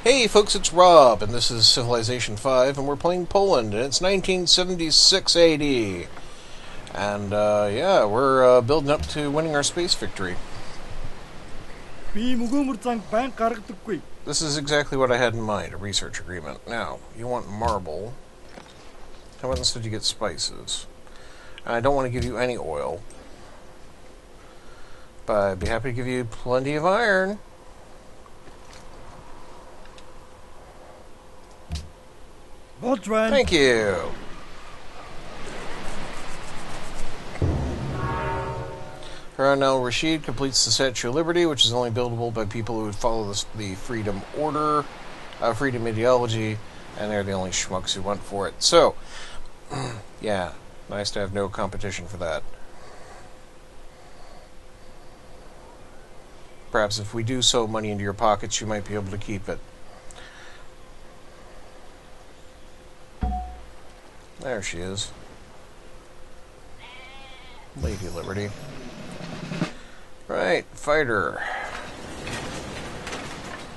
Hey folks, it's Rob, and this is Civilization 5, and we're playing Poland, and it's 1976 AD. And, yeah, we're building up to winning our space victory. This is exactly what I had in mind, a research agreement. Now, you want marble. How about instead you get spices? And I don't want to give you any oil. But I'd be happy to give you plenty of iron. Thank you. Harun al-Rashid completes the Statue of Liberty, which is only buildable by people who would follow the Freedom Order, Freedom ideology, and they're the only schmucks who went for it. So, yeah, nice to have no competition for that. Perhaps if we do sow money into your pockets, you might be able to keep it. There she is. Lady Liberty. Right, fighter.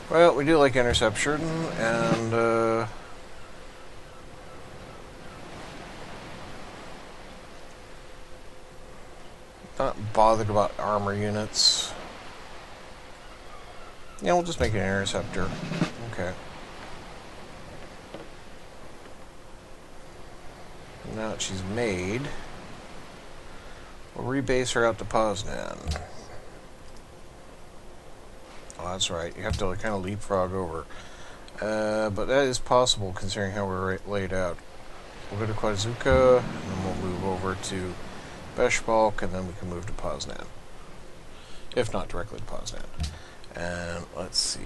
Well, we do like interception, and, not bothered about armor units. Yeah, we'll just make an interceptor. Okay. Now that she's made, we'll rebase her out to Poznan. Oh, that's right. You have to kind of leapfrog over. But that is possible considering how we're laid out. We'll go to Kwazuka, and then we'll move over to Beshbalk, and then we can move to Poznan. If not directly to Poznan. And let's see.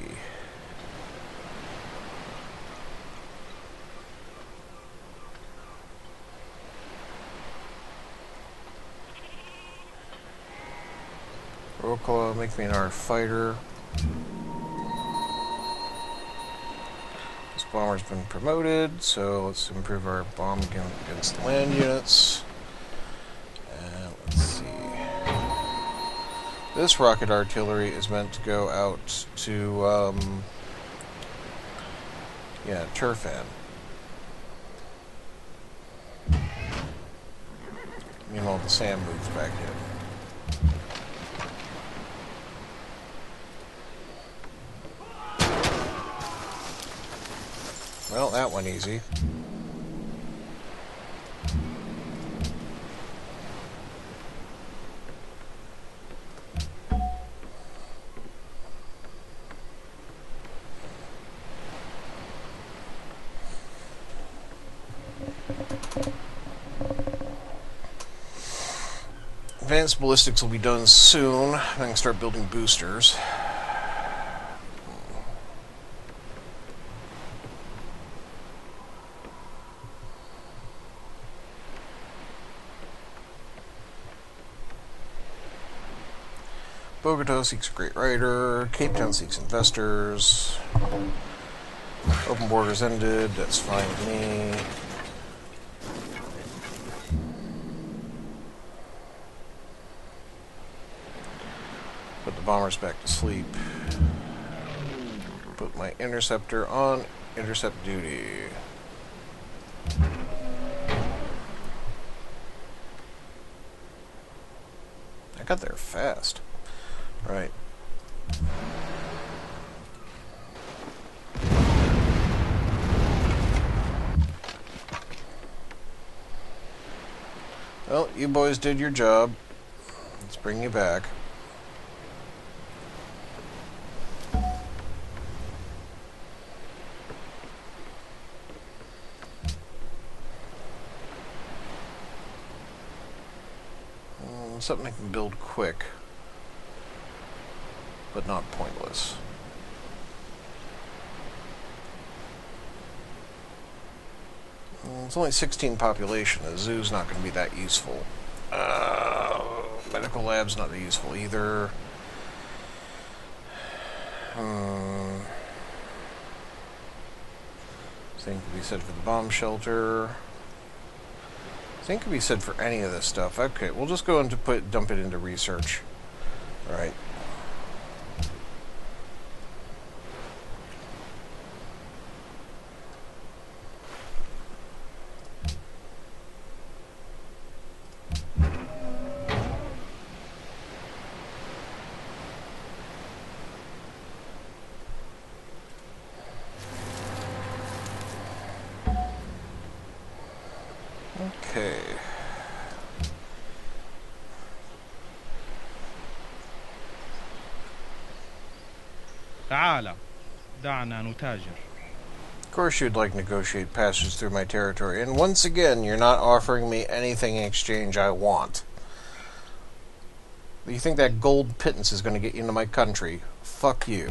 Rokala, make me an R fighter. This bomber's been promoted, so let's improve our bomb against land units. And let's see. This rocket artillery is meant to go out to, yeah, Turfan. Meanwhile, the SAM moves back in. Well, that went easy. Advanced ballistics will be done soon. I can start building boosters. Bogota seeks a great writer. Cape Town seeks investors. Open borders ended. That's fine with me. Put the bombers back to sleep. Put my interceptor on intercept duty. I got there fast. Right. Well, you boys did your job. Let's bring you back. Something I can build quick, but not pointless. It's only 16 population. The zoo's not going to be that useful. Medical lab's not that useful either. Same could be said for the bomb shelter. Same could be said for any of this stuff. Okay, we'll just go into dump it into research. All right. تعال دعنا نتاجر. Of course you'd like to negotiate passage through my territory, and once again, you're not offering me anything in exchange I want. You think that gold pittance is going to get you into my country? Fuck you.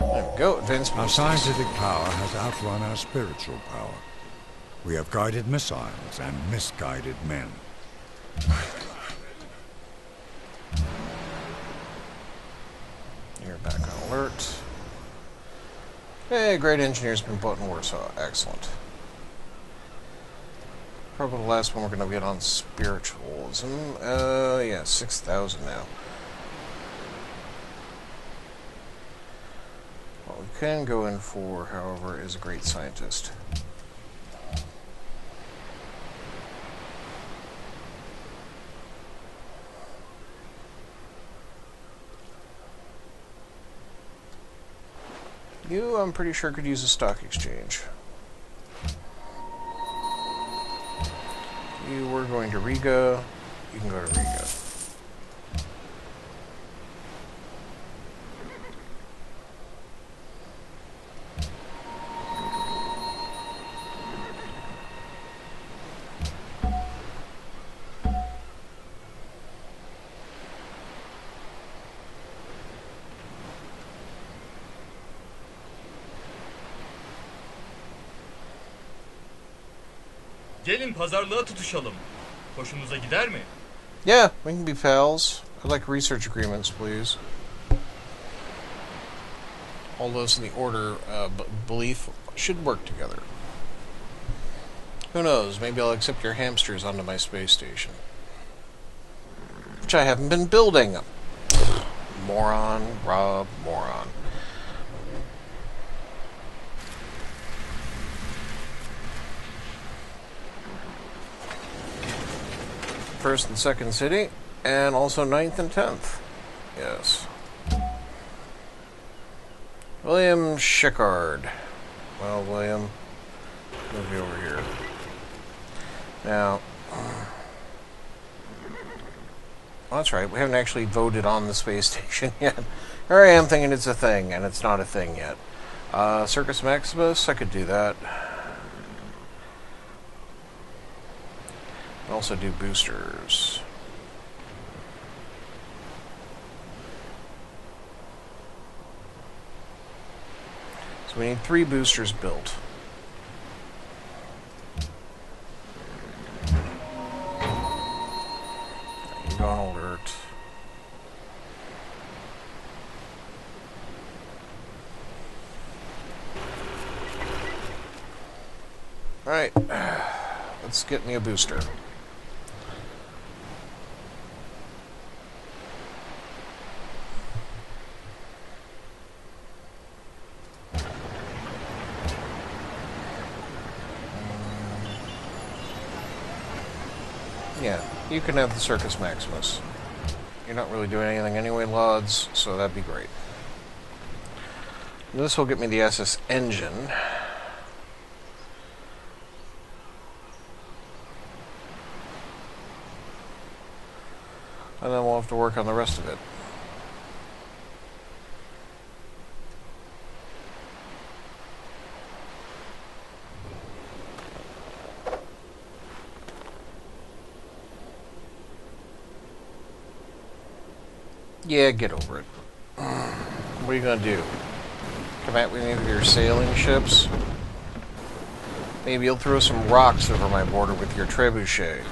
There we go, advanced Our boosters. scientific power has outrun our spiritual power. We have guided missiles and misguided men. You're back on alert. Hey, great engineer's been bought in Warsaw. Excellent. Probably the last one we're going to get on spiritualism. Yeah, 6,000 now. What we can go in for, however, is a great scientist. You, I'm pretty sure, could use a stock exchange. You were going to Riga. You can go to Riga. Gelin pazarlığa tutuşalım. Hoşunuza gider mi? Yeah, we can be pals. I'd like research agreements, please. All those in the order belief should work together. Who knows? Maybe I'll accept your hamsters onto my space station. Which I haven't been building. Moron, Rob, moron. First and second city, and also 9th and 10th. Yes. William Schickard. Well, William, move you over here. Now, well, that's right, we haven't actually voted on the space station yet. Here I am thinking it's a thing, and it's not a thing yet. Circus Maximus, I could do that. Also do boosters. So we need 3 boosters built. You go on alert. Alright. Let's get me a booster. Yeah, you can have the Circus Maximus. You're not really doing anything anyway, Lods, so that'd be great. This will get me the SS engine. And then we'll have to work on the rest of it. Yeah, get over it. What are you gonna do? Come at me with your sailing ships? Maybe you'll throw some rocks over my border with your trebuchet.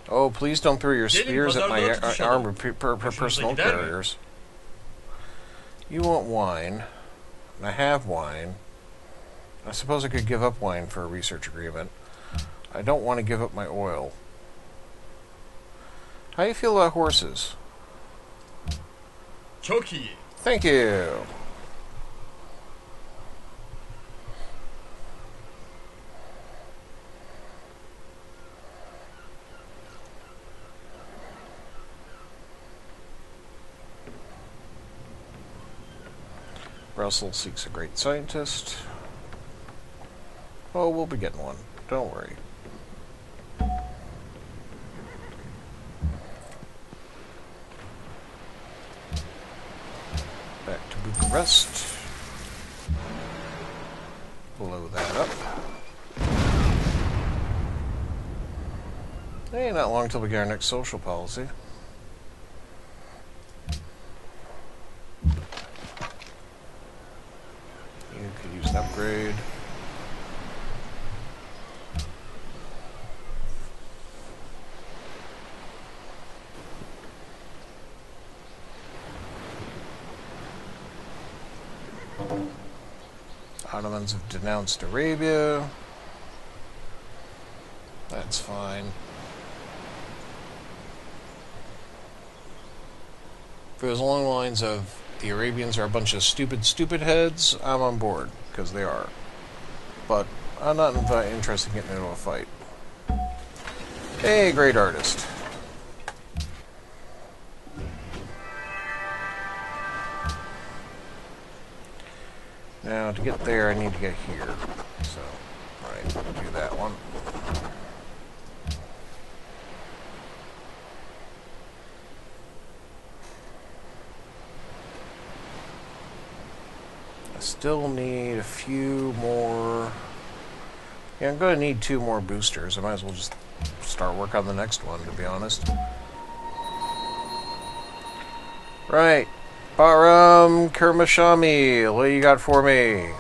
Oh, please don't throw your spears at my armored personnel carriers. You want wine. And I have wine. I suppose I could give up wine for a research agreement. I don't want to give up my oil. How do you feel about horses? Çok iyi. Thank you. Russell seeks a great scientist. Oh, we'll be getting one. Don't worry. Back to Bucharest. Blow that up. Hey, not long till we get our next social policy. You could use an upgrade. Ottomans have denounced Arabia. That's fine. For as long lines of the Arabians are a bunch of stupid heads, I'm on board, because they are. But I'm not interested in getting into a fight. Hey, great artist. Now, to get there, I need to get here. So, alright, we'll do that one. I still need a few more. Yeah, I'm going to need 2 more boosters. I might as well just start work on the next one, to be honest. Right. Baram Kermashami, what do you got for me?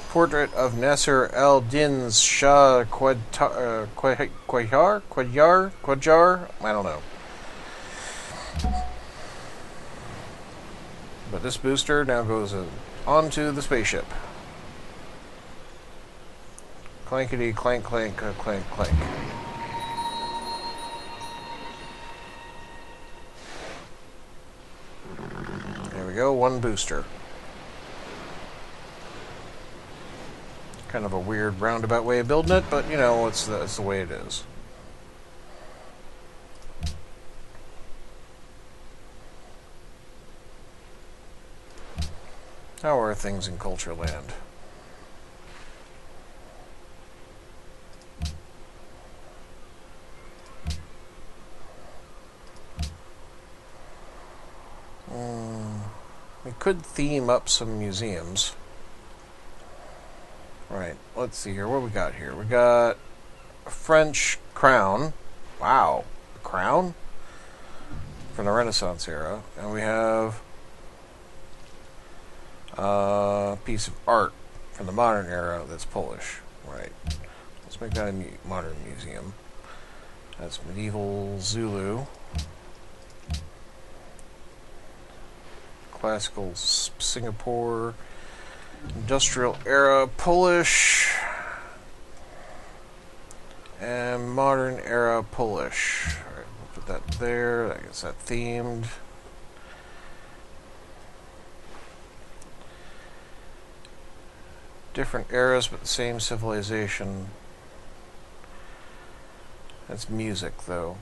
Portrait of Nasser al-Din's Shah Qajar? I don't know. But this booster now goes onto the spaceship. Clankety, clank, clank, clank, clank. There we go, 1 booster. Kind of a weird roundabout way of building it, but you know, it's the way it is. How are things in Culture Land? We could theme up some museums. Right, let's see here. What we got here? We got a French crown. Wow, a crown? From the Renaissance era. And we have a piece of art from the modern era that's Polish. Right. Let's make that a modern museum. That's medieval Zulu. Classical Singapore. Industrial era Polish. And modern era Polish. Alright, we'll put that there. I guess that themed. Different eras, but the same civilization. That's music, though.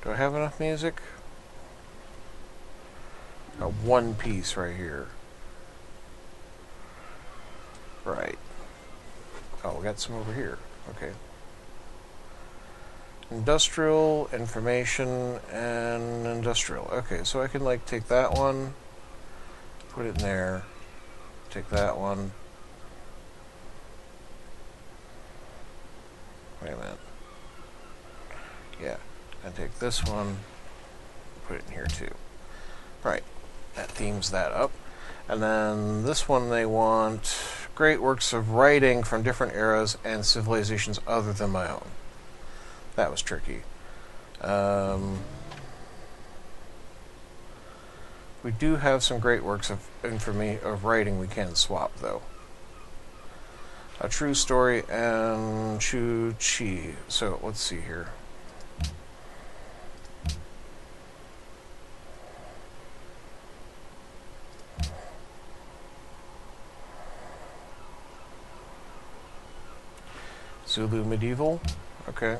Do I have enough music? Got 1 piece right here. Right. Oh, we got some over here. Okay. Industrial, information, and industrial. Okay, so I can, like, take that one, put it in there, take that one. Wait a minute. Yeah, and take this one, put it in here too. Right, that themes that up. And then this one they want great works of writing from different eras and civilizations other than my own. That was tricky. We do have some great works of writing we can swap, though. A True Story and Chu Chi. So let's see here. Zulu Medieval. Okay.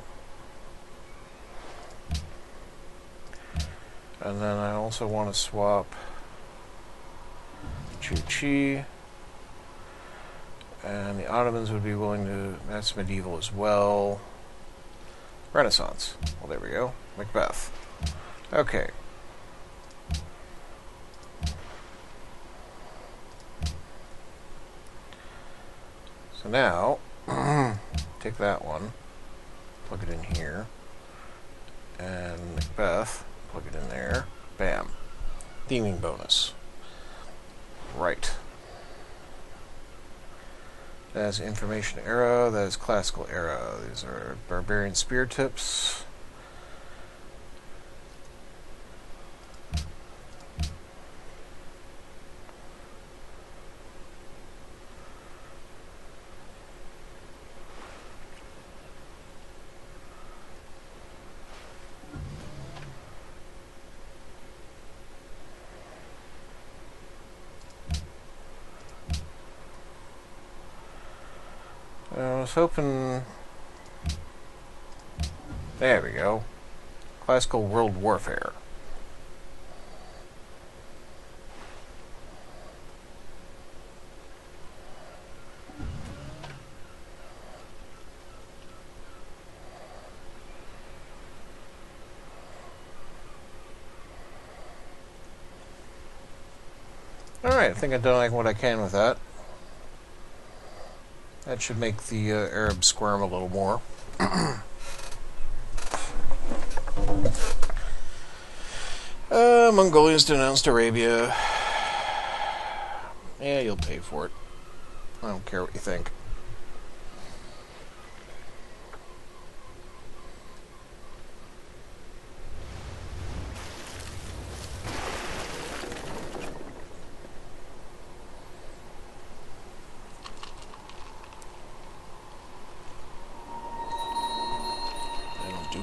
And then I also want to swap Chu Chi. And the Ottomans would be willing to... That's medieval as well. Renaissance. Well, there we go. Macbeth. Okay. So now, take that one, plug it in here, and Macbeth, plug it in there. Bam. Theming bonus. Right. That is Information Era, that is Classical Era. These are Barbarian Spear Tips. I was hoping... There we go. Classical World Warfare. Alright, I think I've done what I can with that. That should make the Arabs squirm a little more. Mongolians denounced Arabia. Yeah, you'll pay for it. I don't care what you think.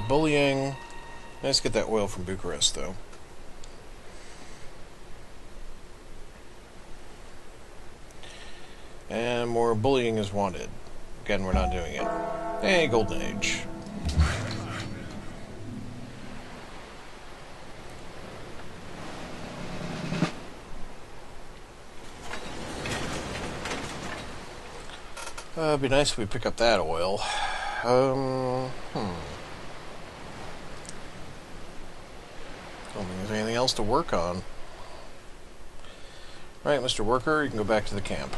Bullying. Let's get that oil from Bucharest, though. And more bullying is wanted. Again, we're not doing it. Hey, Golden Age. It'd be nice if we pick up that oil. Don't think there's anything else to work on. Alright, Mr. Worker, you can go back to the camp.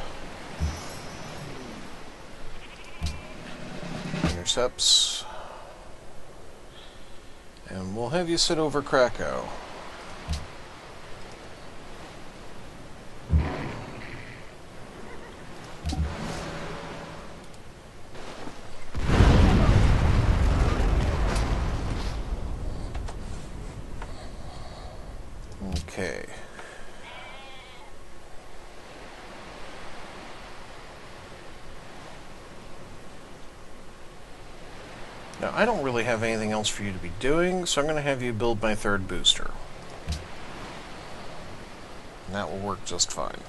Intercepts. And we'll have you sit over Krakow. Okay. Now, I don't really have anything else for you to be doing, so I'm going to have you build my third booster. And that will work just fine.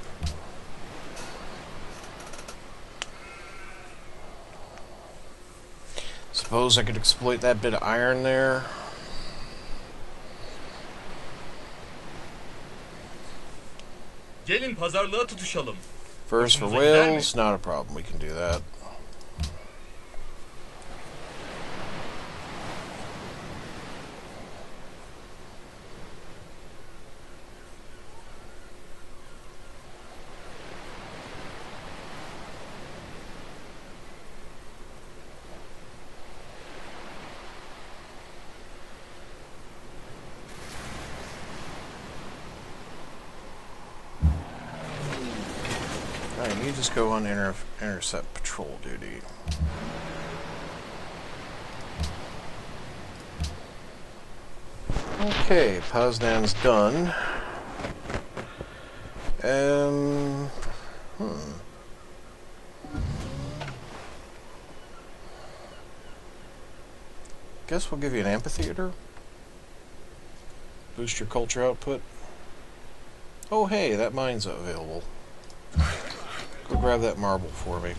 Suppose I could exploit that bit of iron there. Gelin pazarlığa tutuşalım. First for Hoşunuza gider mi? Wales, not a problem. We can do that. Alright, you just go on intercept patrol duty. Okay, Poznan's done. Guess we'll give you an amphitheater. Boost your culture output. Oh hey, that mine's available. Go grab that marble for me.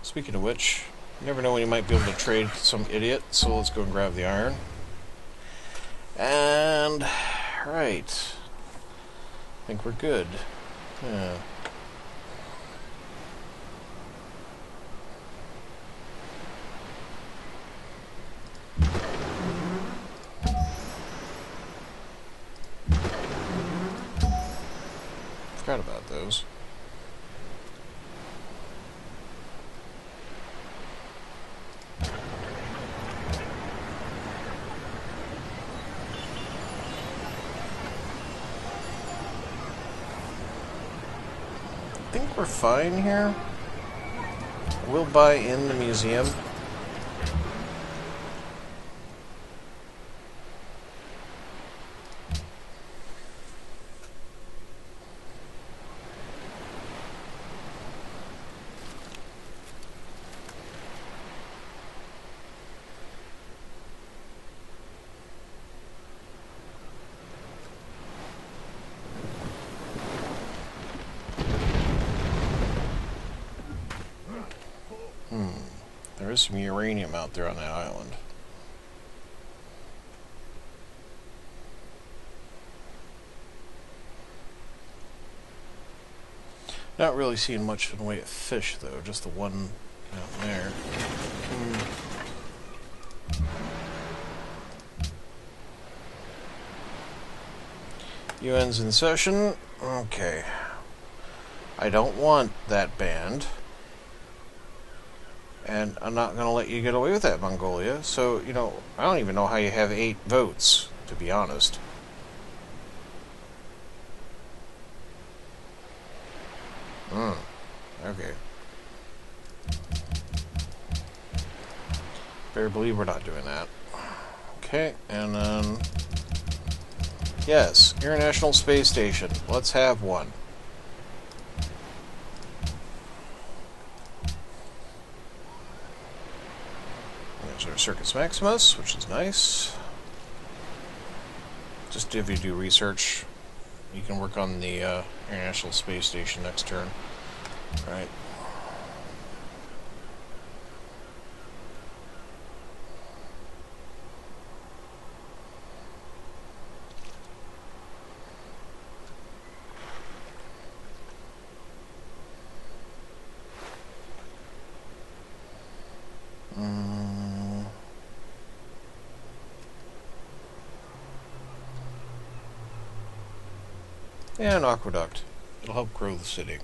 Speaking of which, you never know when you might be able to trade some idiot, so let's go and grab the iron. And, right. I think we're good. Yeah. Forgot about those. I think we're fine here. We'll buy in the museum. There is some uranium out there on that island. Not really seeing much in the way of fish, though. Just the one out there. UN's in session. Okay. I don't want that band. And I'm not going to let you get away with that, Mongolia. So, you know, I don't even know how you have 8 votes, to be honest. Okay. Better believe we're not doing that. Okay, and then... Yes, International Space Station. Let's have one. There's our Circus Maximus, which is nice. Just if you do research, you can work on the International Space Station next turn. Right. Yeah, an aqueduct. It'll help grow the city.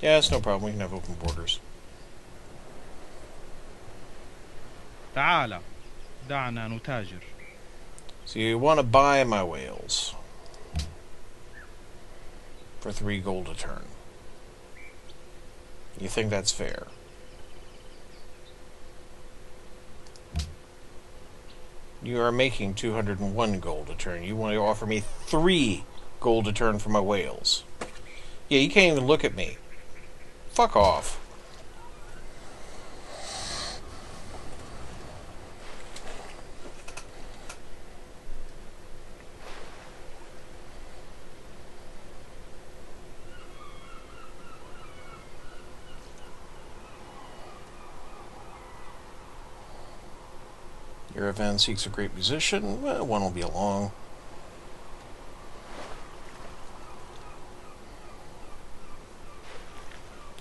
Yeah, it's no problem. We can have open borders. تعال دعنا نتاجر. So you want to buy my whales for 3 gold a turn. You think that's fair? You are making 201 gold a turn. You want to offer me 3 gold a turn for my whales. Yeah, you can't even look at me. Fuck off. Your event seeks a great musician. Well, one will be along.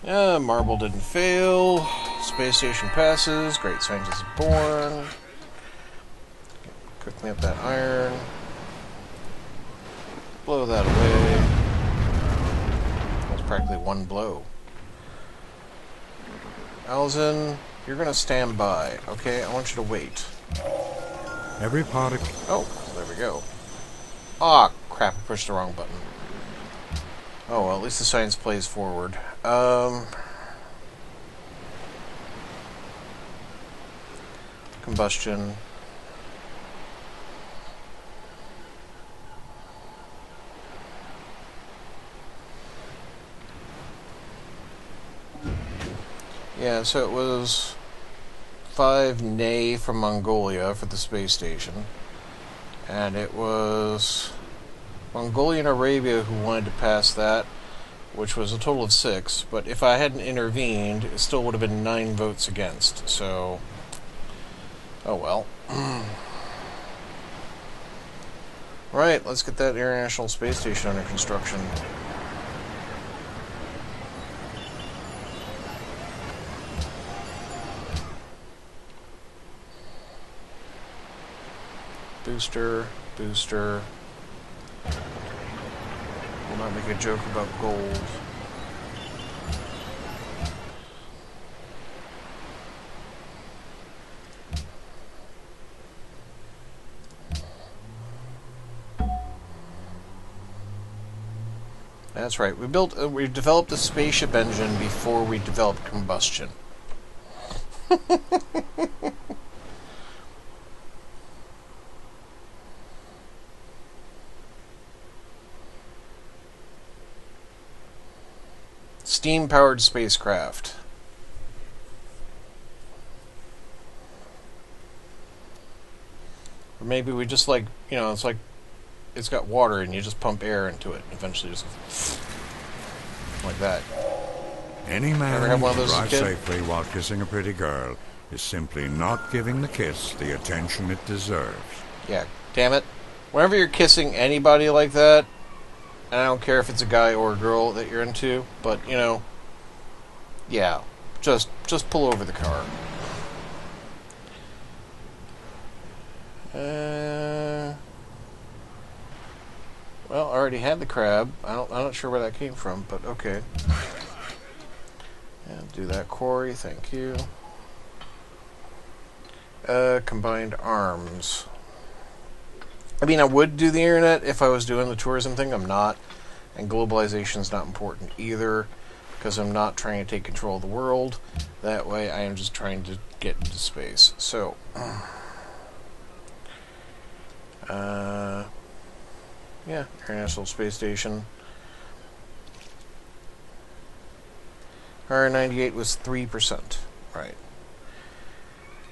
Marble didn't fail. Space station passes. Great scientist is born. Cook me up that iron. Blow that away. That's practically one blow. Alzin, you're going to stand by, okay? I want you to wait. Every particle... Oh, there we go. Ah, crap, I pushed the wrong button. Oh, well, at least the science plays forward. Combustion. Yeah, so it was 5 nay from Mongolia for the space station. And it was Mongolia and Arabia who wanted to pass that, which was a total of 6. But if I hadn't intervened, it still would have been 9 votes against. So, oh well. Right, let's get that International Space Station under construction. Booster, booster. We'll not make a joke about gold. That's right. We developed the spaceship engine before we developed combustion. Steam-powered spacecraft. Or maybe we just it's like it's got water and you just pump air into it and eventually just like that. Any man Ever have one of who those as a drives kid? safely while kissing a pretty girl is simply not giving the kiss the attention it deserves. Yeah, damn it. Whenever you're kissing anybody like that, and I don't care if it's a guy or a girl that you're into, but, yeah, just pull over the car. Well, I already had the crab. I'm not sure where that came from, but okay. Yeah, do that quarry, thank you. Combined arms. I mean, I would do the internet if I was doing the tourism thing. I'm not. And globalization's not important either, because I'm not trying to take control of the world. That way, I am just trying to get into space. So, yeah, International Space Station. R98 was 3%. Right.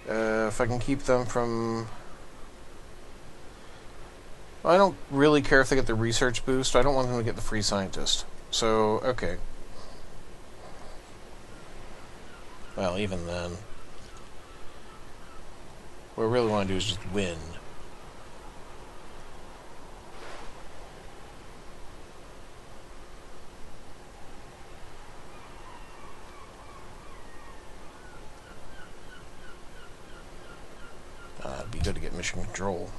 If I can keep them from... Well, I don't really care if they get the research boost. I don't want them to get the free scientist. So, okay. Well, even then. What I really want to do is just win. It'd be good to get mission control.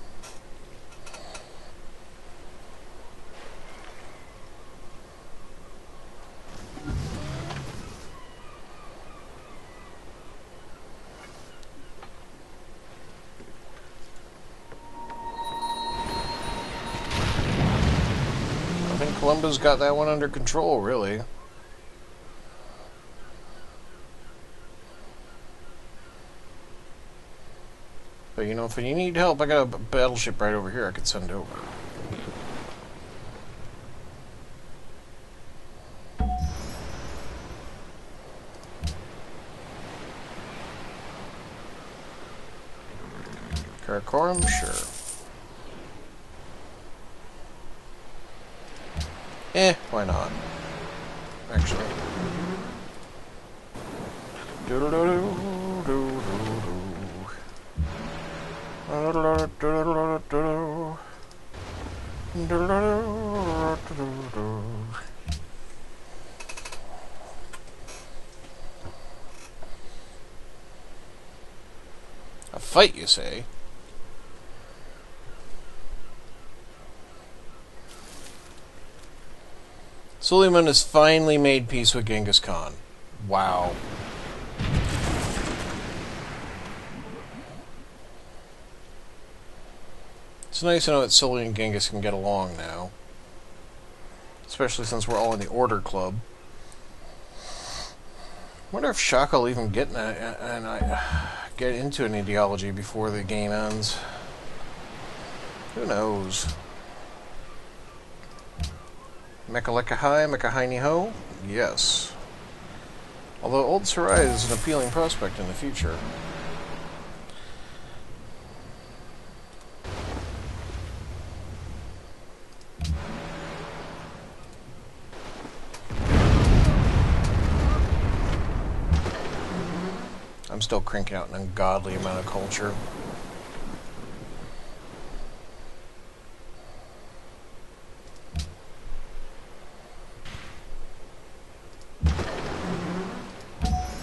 I think Columbo's got that one under control, really. But, if you need help, I got a battleship right over here I could send over. Karakoram? Sure. Why not? Actually. A fight, you say? Suleiman has finally made peace with Genghis Khan. Wow. It's nice to know that Sully and Genghis can get along now. Especially since we're all in the Order Club. Wonder if Shaka will even get into an ideology before the game ends. Who knows? Mecha Lekka Hi, Mecha Hi Ni Ho? Yes. Although Old Sarai is an appealing prospect in the future. I'm still cranking out an ungodly amount of culture.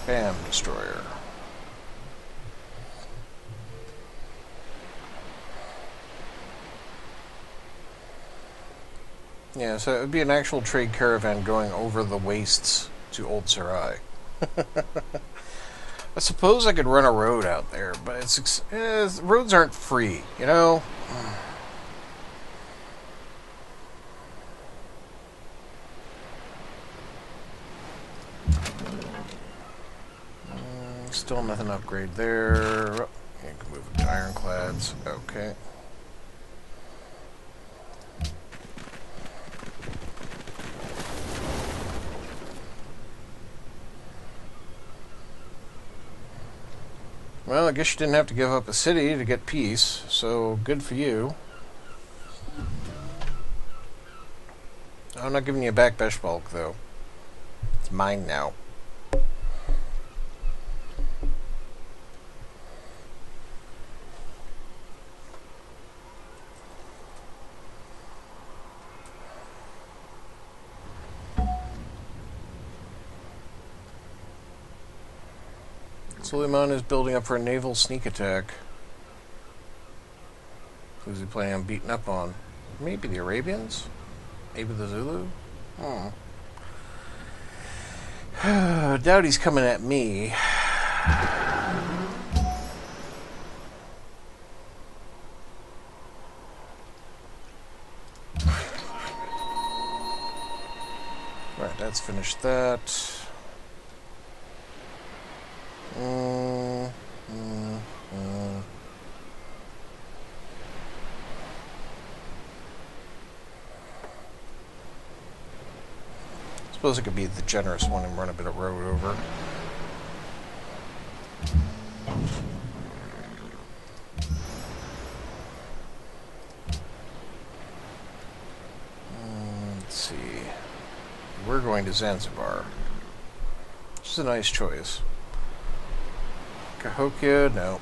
Bam, destroyer. Yeah, so it would be an actual trade caravan going over the wastes to Old Sarai. I suppose I could run a road out there, but roads aren't free, you know? Still nothing to upgrade there. Oh, you can move to ironclads. Okay. Well, I guess you didn't have to give up a city to get peace, so good for you. I'm not giving you back Beshbalk, though. It's mine now. Suleiman is building up for a naval sneak attack. Who's he planning on beating up on? Maybe the Arabians? Maybe the Zulu? Doubt he's coming at me. Right, that's finished that. Suppose it could be the generous one and run a bit of road over. Let's see. We're going to Zanzibar. Which is a nice choice. Cahokia, no.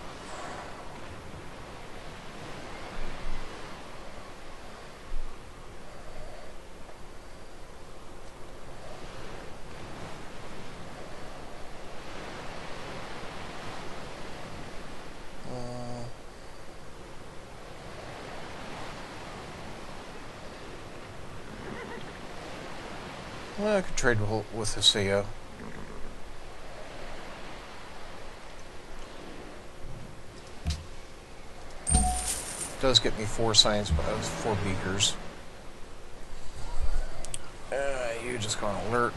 Well, I could trade with Hosea. Does get me 4 science, but 4 beakers. You just go on alert.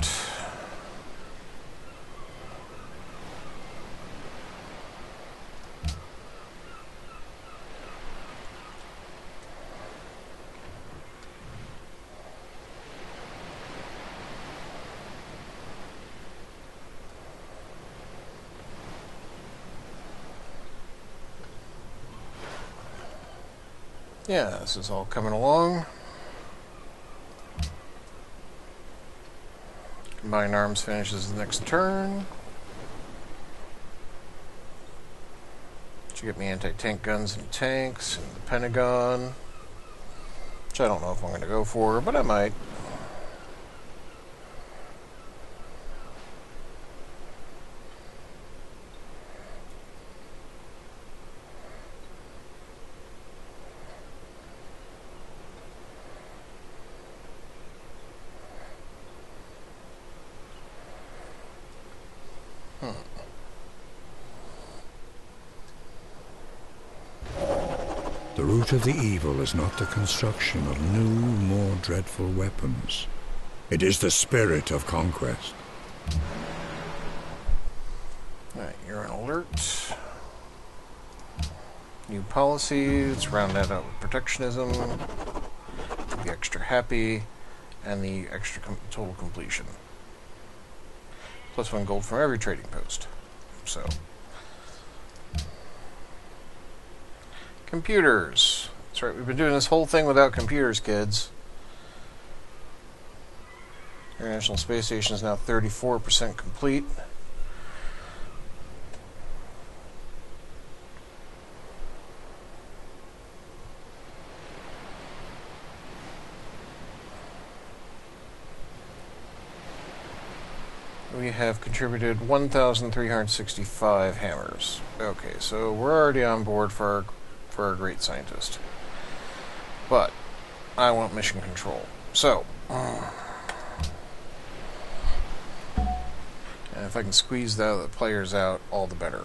Yeah, this is all coming along. Combined arms finishes the next turn. Should get me anti-tank guns and tanks and the Pentagon. Which I don't know if I'm going to go for, but I might. The root of the evil is not the construction of new, more dreadful weapons. It is the spirit of conquest. Alright, you're on alert. New policy, let's round that out with protectionism, the extra happy, and the extra total completion. Plus 1 gold from every trading post. So. Computers. That's right, we've been doing this whole thing without computers, kids. International Space Station is now 34% complete. We have contributed 1,365 hammers. Okay, so we're already on board for our great scientist. But I want mission control. So, and if I can squeeze the players out, all the better.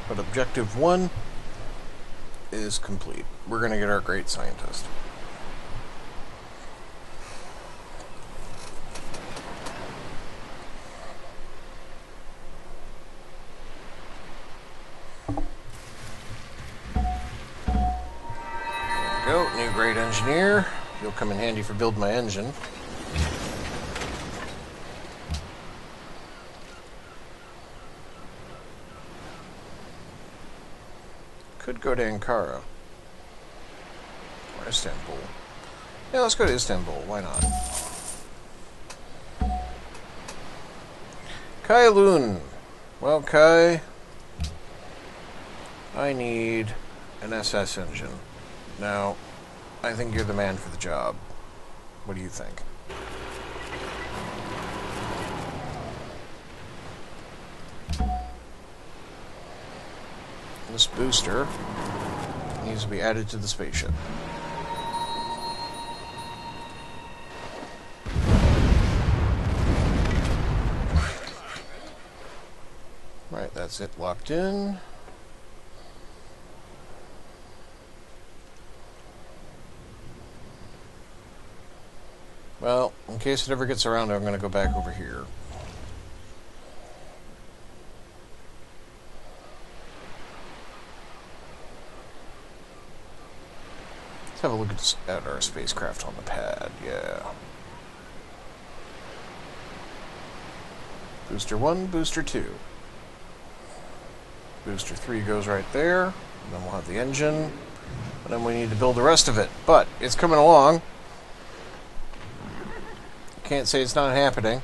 But objective 1 is complete. We're going to get our great scientist. There we go, new great engineer. You'll come in handy for building my engine. Could go to Ankara. Or Istanbul. Yeah, let's go to Istanbul. Why not? Kai Lun. Well, Kai, I need an SS engine. Now, I think you're the man for the job. What do you think? This booster needs to be added to the spaceship. Right, that's it locked in. Well, in case it ever gets around, I'm going to go back over here. Have a look at our spacecraft on the pad, yeah. Booster 1, Booster 2. Booster 3 goes right there, and then we'll have the engine, and then we need to build the rest of it. But it's coming along. Can't say it's not happening.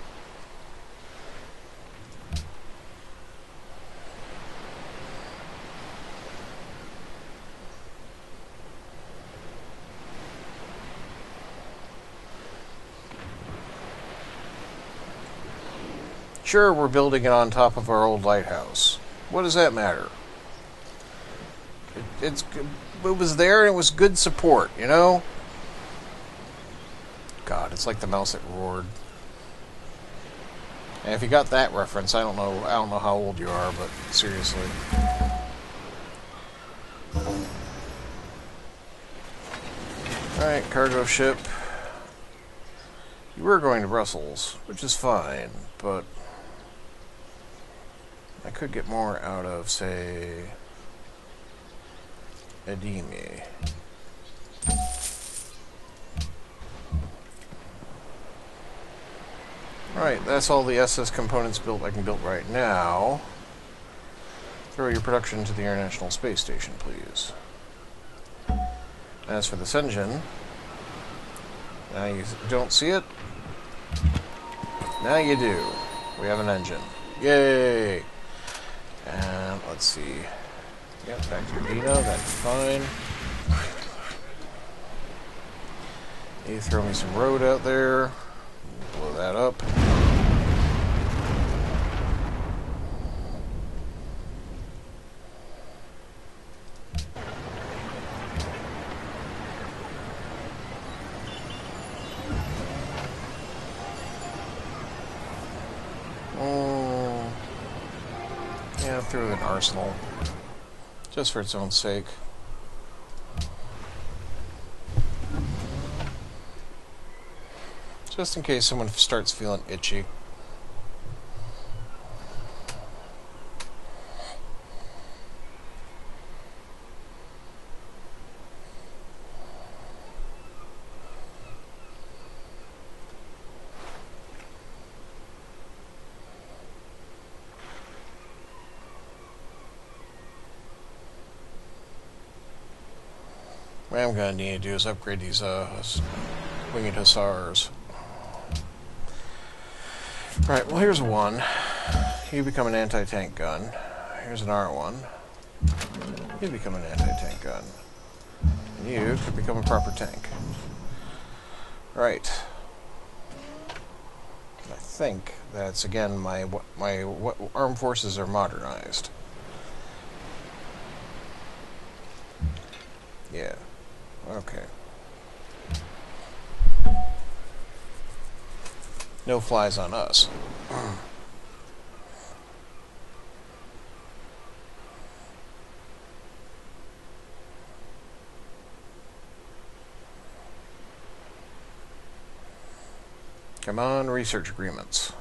Sure, we're building it on top of our old lighthouse. What does that matter? It was there and it was good support, you know? God, it's like the mouse that roared. And if you got that reference, I don't know how old you are, but seriously. Alright, cargo ship. You were going to Brussels, which is fine, but I could get more out of, say, Edimi. Right, that's all the SS components built I can build right now. Throw your production to the International Space Station, please. As for this engine, now you don't see it. Now you do. We have an engine. Yay! And let's see. Yep, back to Medina. That's fine. You throw me some road out there. Blow that up. Yeah, through an arsenal. Just for its own sake. Just in case someone starts feeling itchy. what I'm going to need to do is upgrade these winged hussars. Right, well here's one. You become an anti-tank gun. Here's an R1. You become an anti-tank gun. And you could become a proper tank. Right. I think that's, again, my armed forces are modernized. Yeah. Okay. No flies on us. Come on, research agreements.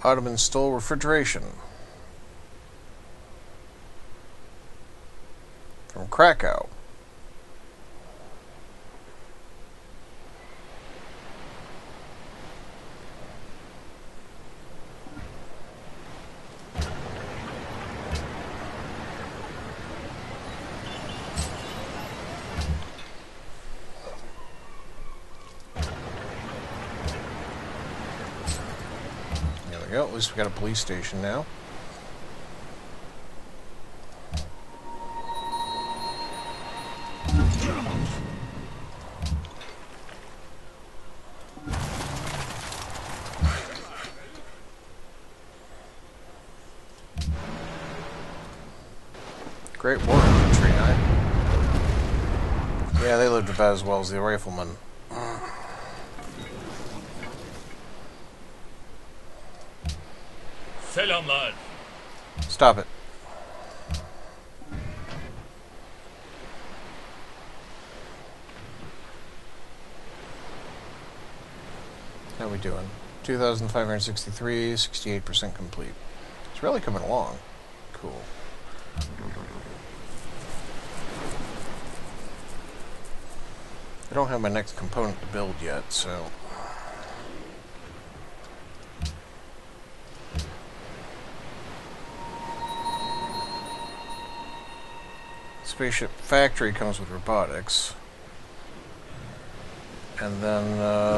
Ottoman stole refrigeration from Krakow. Well, at least we got a police station now. Great war infantry, huh? Yeah, they lived about as well as the riflemen. Selamlar. Stop it. How are we doing? 2,563, 68% complete. It's really coming along. Cool. I don't have my next component to build yet, so... Spaceship factory comes with robotics. And then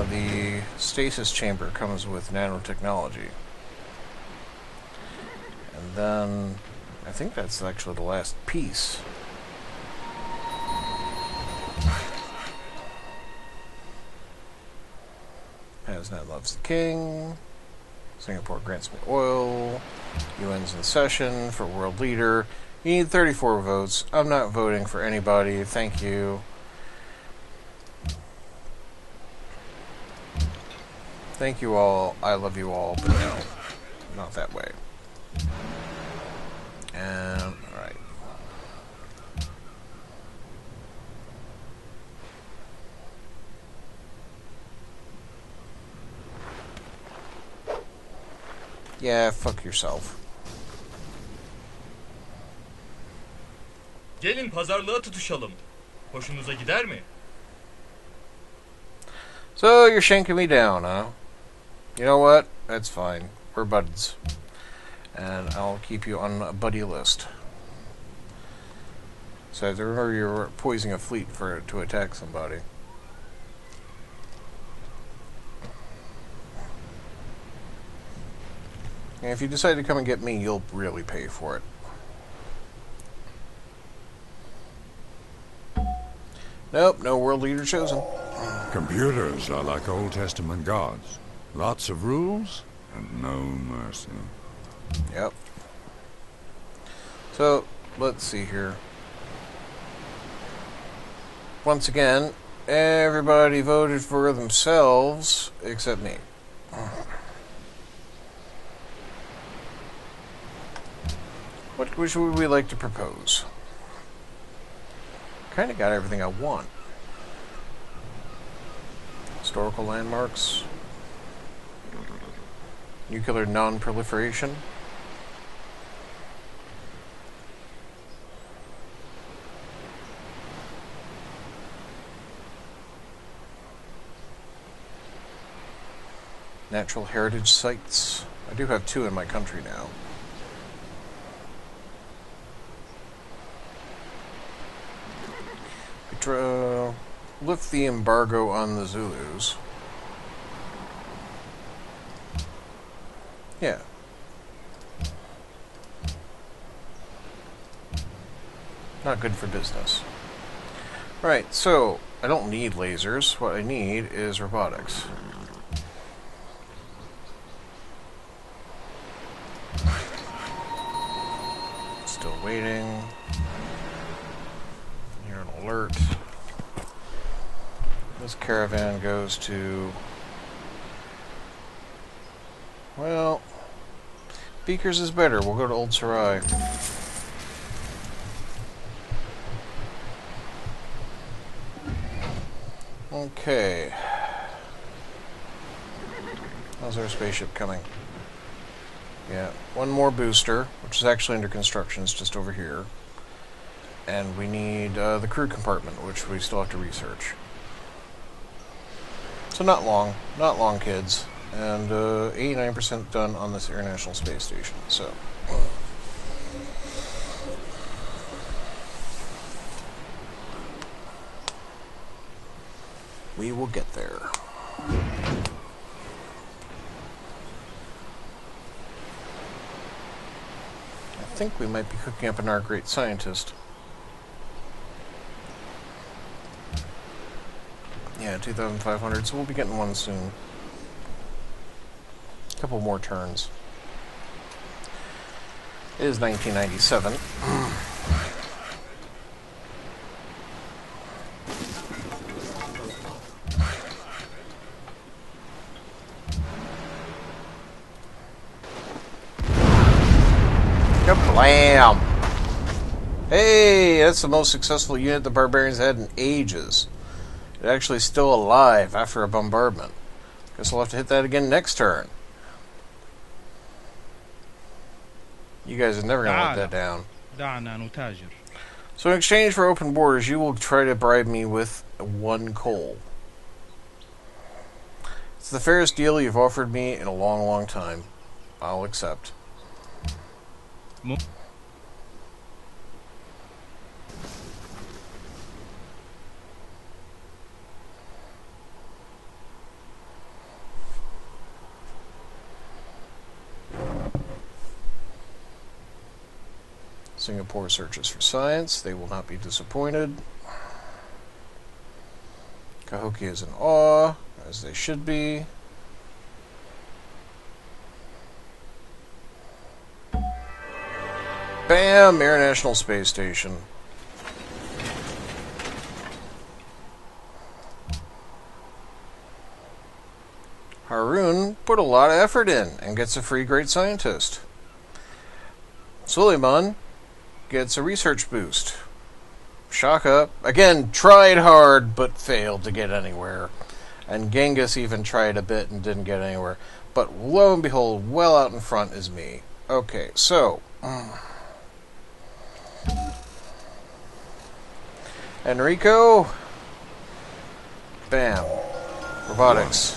the stasis chamber comes with nanotechnology. And then I think that's actually the last piece. Hasnat loves the king. Singapore grants me oil. UN's in session for world leader. You need 34 votes. I'm not voting for anybody. Thank you. Thank you all. I love you all, but no, not that way. And, alright. Yeah, fuck yourself. Gelin pazarlığa tutuşalım. Hoşunuza gider mi? So, you're shanking me down, huh? You know what? That's fine. We're buds. And I'll keep you on a buddy list. So, remember you're poisoning a fleet to attack somebody. And if you decide to come and get me, you'll really pay for it. Nope, no world leader chosen. Computers are like Old Testament gods. Lots of rules and no mercy. Yep. So, let's see here. Once again, everybody voted for themselves except me. What would we like to propose? Kind of got everything I want. Historical landmarks. Nuclear non-proliferation. Natural heritage sites. I do have 2 in my country now. Lift the embargo on the Zulus. Yeah. Not good for business. Right, so I don't need lasers. What I need is robotics. Still waiting. Here an alert. This caravan goes to... Well, Beakers is better. We'll go to Old Sarai. Okay. How's our spaceship coming? Yeah, 1 more booster, which is actually under construction. It's just over here. And we need the crew compartment, which we still have to research. So not long, kids. And 89% done on this International Space Station, so... we will get there. I think we might be cooking up our great scientist. Yeah, 2,500, so we'll be getting one soon. A couple more turns. It is 1997. Kablam! Hey, that's the most successful unit the barbarians had in ages. It's actually still alive after a bombardment. Guess we'll have to hit that again next turn. You guys are never going to let that down. دعنا نتاجر. So in exchange for open borders, you will try to bribe me with 1 coal. It's the fairest deal you've offered me in a long, long time. I'll accept. Singapore searches for science. They will not be disappointed. Cahokia is in awe, as they should be. Bam! International Space Station. Harun put a lot of effort in and gets a free great scientist. Suleiman gets a research boost. Shaka, again, tried hard but failed to get anywhere. And Genghis even tried a bit and didn't get anywhere. But lo and behold, well out in front is me. Okay, so... Enrico. Bam. Robotics.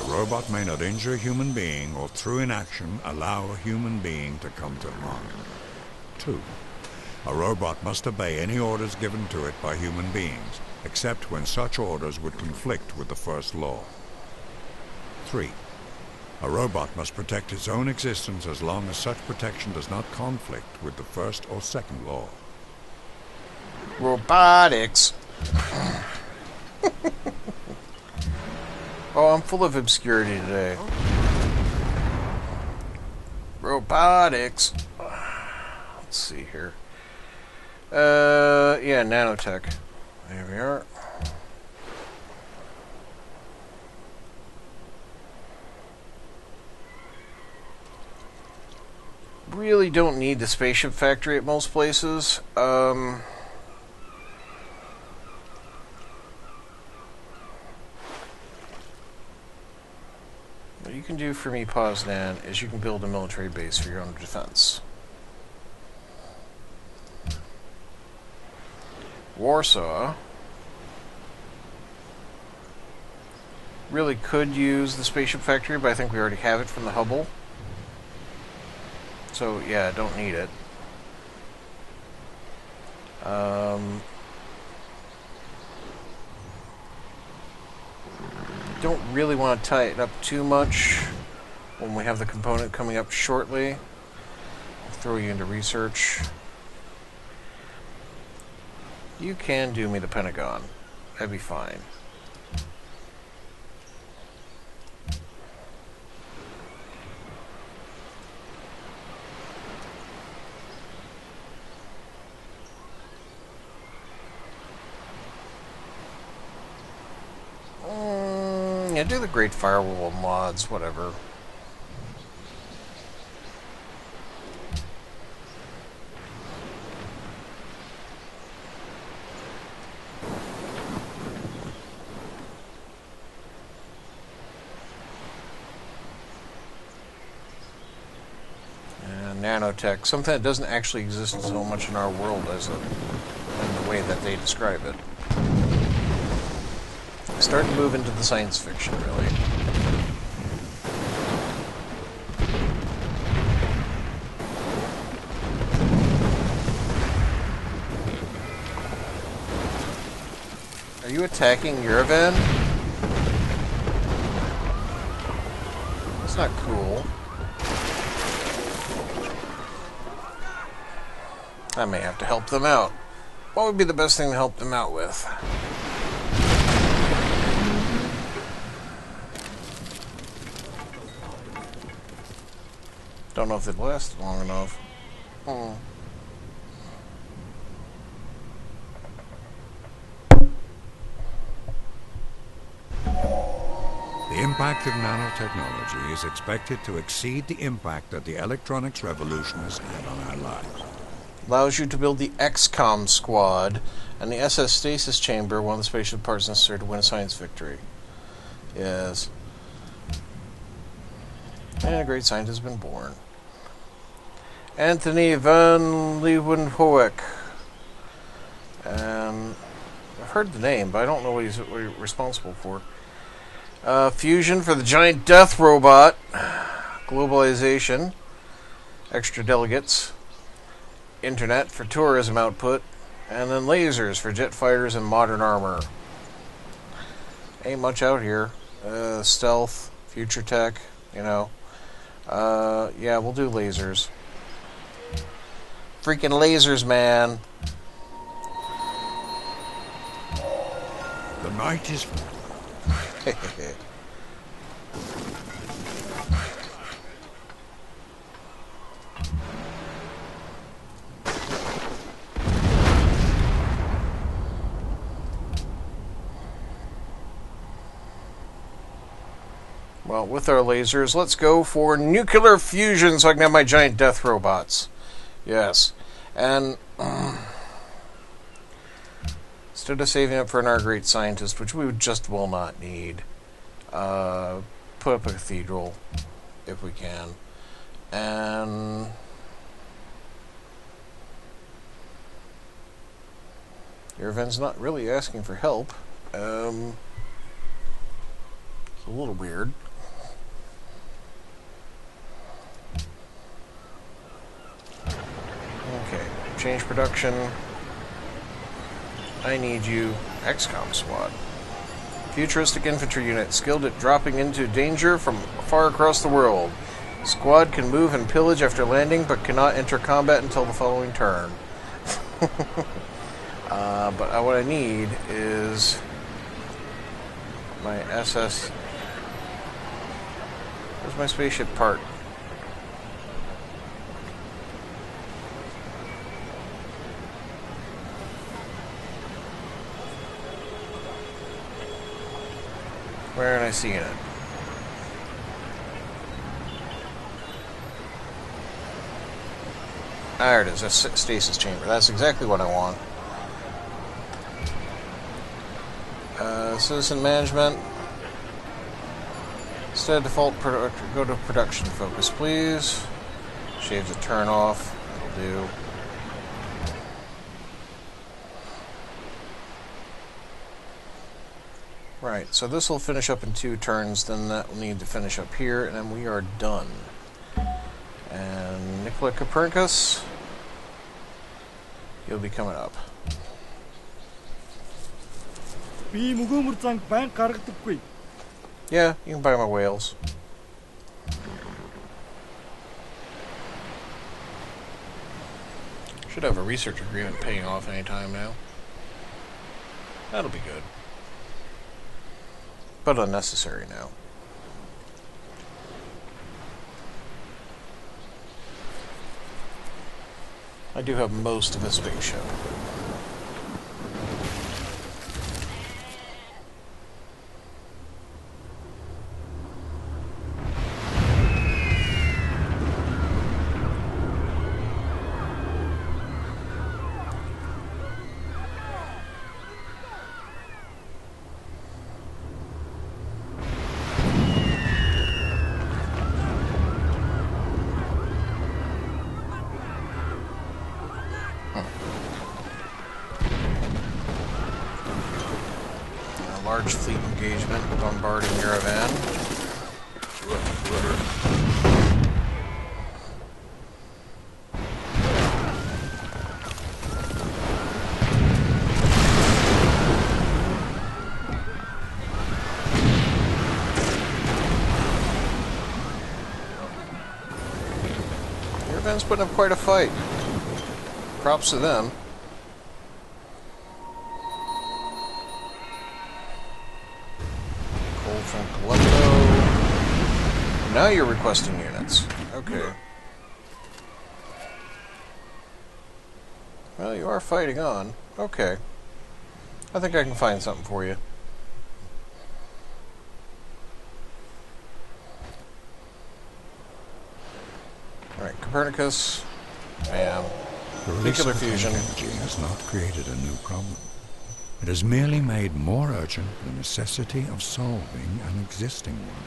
A robot may not injure a human being or through inaction allow a human being to come to harm. 2. A robot must obey any orders given to it by human beings, except when such orders would conflict with the first law. 3. A robot must protect its own existence as long as such protection does not conflict with the first or second law. Robotics. Oh, I'm full of obscurity today. Robotics. Let's see here. Yeah, nanotech. There we are. Really don't need the spaceship factory at most places. What you can do for me, Poznan, is you can build a military base for your own defense. Warsaw. Really could use the spaceship factory, but I think we already have it from the Hubble. So, yeah, don't need it. Don't really want to tie it up too much when we have the component coming up shortly. I'll throw you into research. You can do me the Pentagon. That'd be fine. Yeah, do the Great Firewall mods, whatever. Nanotech, something that doesn't actually exist so much in our world as in the way that they describe it. Starting to move into the science fiction, really. Are you attacking Yerevan? That's not cool. I may have to help them out. What would be the best thing to help them out with? Don't know if it lasted long enough. The impact of nanotechnology is expected to exceed the impact that the electronics revolution has had on our lives. Allows you to build the XCOM squad and the SS stasis chamber, one of the spaceship parts necessary to win a science victory. Yes. And a great scientist has been born. Anthony van Leeuwenhoek. I've heard the name, but I don't know what he's responsible for. Fusion for the giant death robot. Globalization. Extra delegates. Internet for tourism output. And then lasers for jet fighters and modern armor. Ain't much out here. Stealth, future tech, you know. Yeah, we'll do lasers. Freaking lasers, man. The night is... Well, with our lasers, let's go for nuclear fusion so I can have my giant death robots. Yes. And instead of saving up for our great scientist, which we just will not need, put up a cathedral if we can. And Yerevan's not really asking for help. It's a little weird. Okay, change production. I need you, XCOM squad. Futuristic infantry unit, skilled at dropping into danger from far across the world. Squad can move and pillage after landing, but cannot enter combat until the following turn. But what I need is my SS. Where's my spaceship part? Where am I seeing it? There it is. That's stasis chamber. That's exactly what I want. Citizen management. Instead of default, go to production focus, please. Shave the turn off. That'll do. Right, so this will finish up in 2 turns, then that will need to finish up here, and then we are done. And Nikola Copernicus, you'll be coming up. Би мөгөө мөрзанг байн гаргадаггүй. Yeah, you can buy my whales. Should have a research agreement paying off anytime now. That'll be good. But unnecessary now. I do have most of a spaceship. Large fleet engagement bombarding Yerevan. Yerevan's putting up quite a fight. Props to them. From Colombo. Now you're requesting units. Okay. Well, you are fighting on. Okay. I think I can find something for you. Alright, Copernicus. Bam. The release Nuclear of fusion. atomic energy has not created a new problem. It has merely made more urgent the necessity of solving an existing one.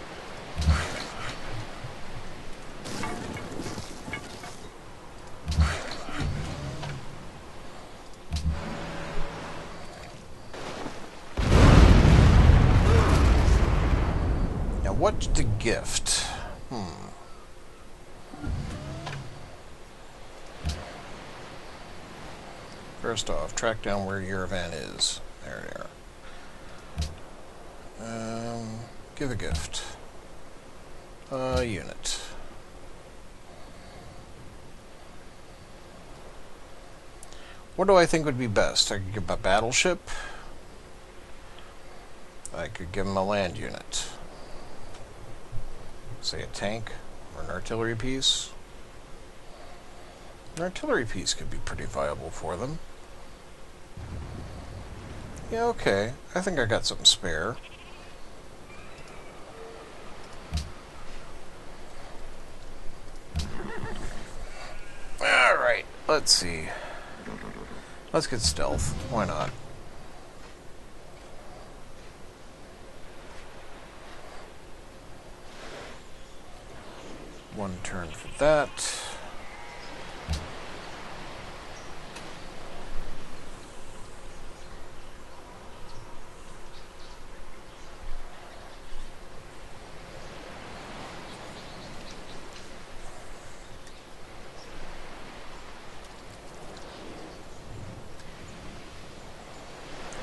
Now, what's the gift? First off, track down where Yerevan is. There they are. Give a gift. A unit. What do I think would be best? I could give him a battleship. I could give him a land unit. Say a tank or an artillery piece. An artillery piece could be pretty viable for them. Yeah, okay. I think I got something spare. Alright, let's see. Let's get stealth. Why not? One turn for that.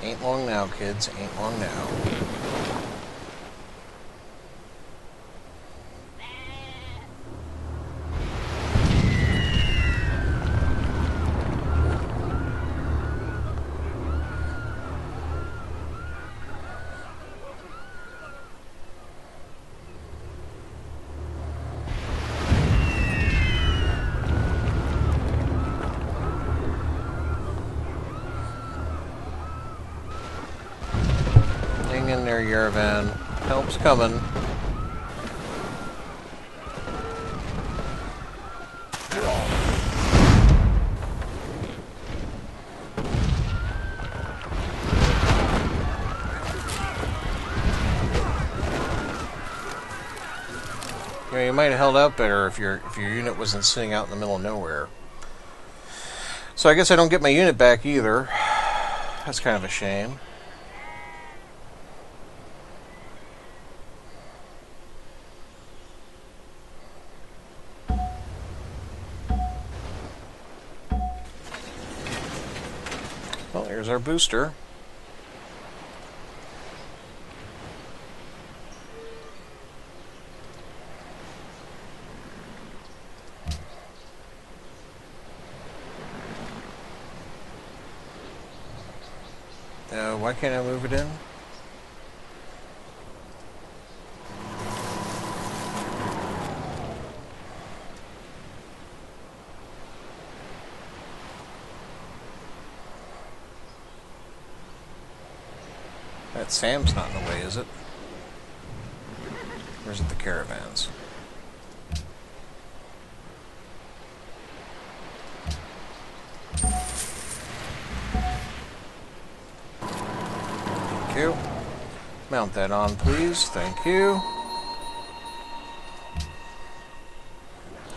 Ain't long now, kids. Ain't long now. In there, Yerevan. Help's coming. You know, you might have held out better if your unit wasn't sitting out in the middle of nowhere. So I guess I don't get my unit back either. That's kind of a shame. there's our booster. Why can't I move it in? That Sam's not in the way, is it? Or is it the caravans? Thank you. Mount that on, please. Thank you.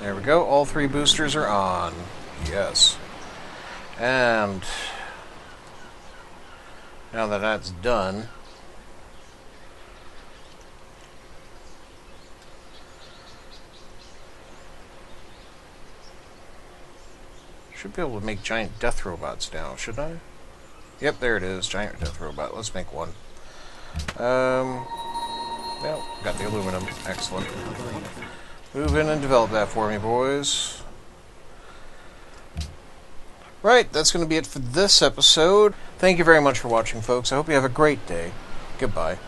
There we go. All 3 boosters are on. Yes. And now that that's done, should be able to make giant death robots now, shouldn't I? Yep, there it is. Giant death robot. Let's make one. Well, got the aluminum. Excellent. Move in and develop that for me, boys. Right, that's going to be it for this episode. Thank you very much for watching, folks. I hope you have a great day. Goodbye.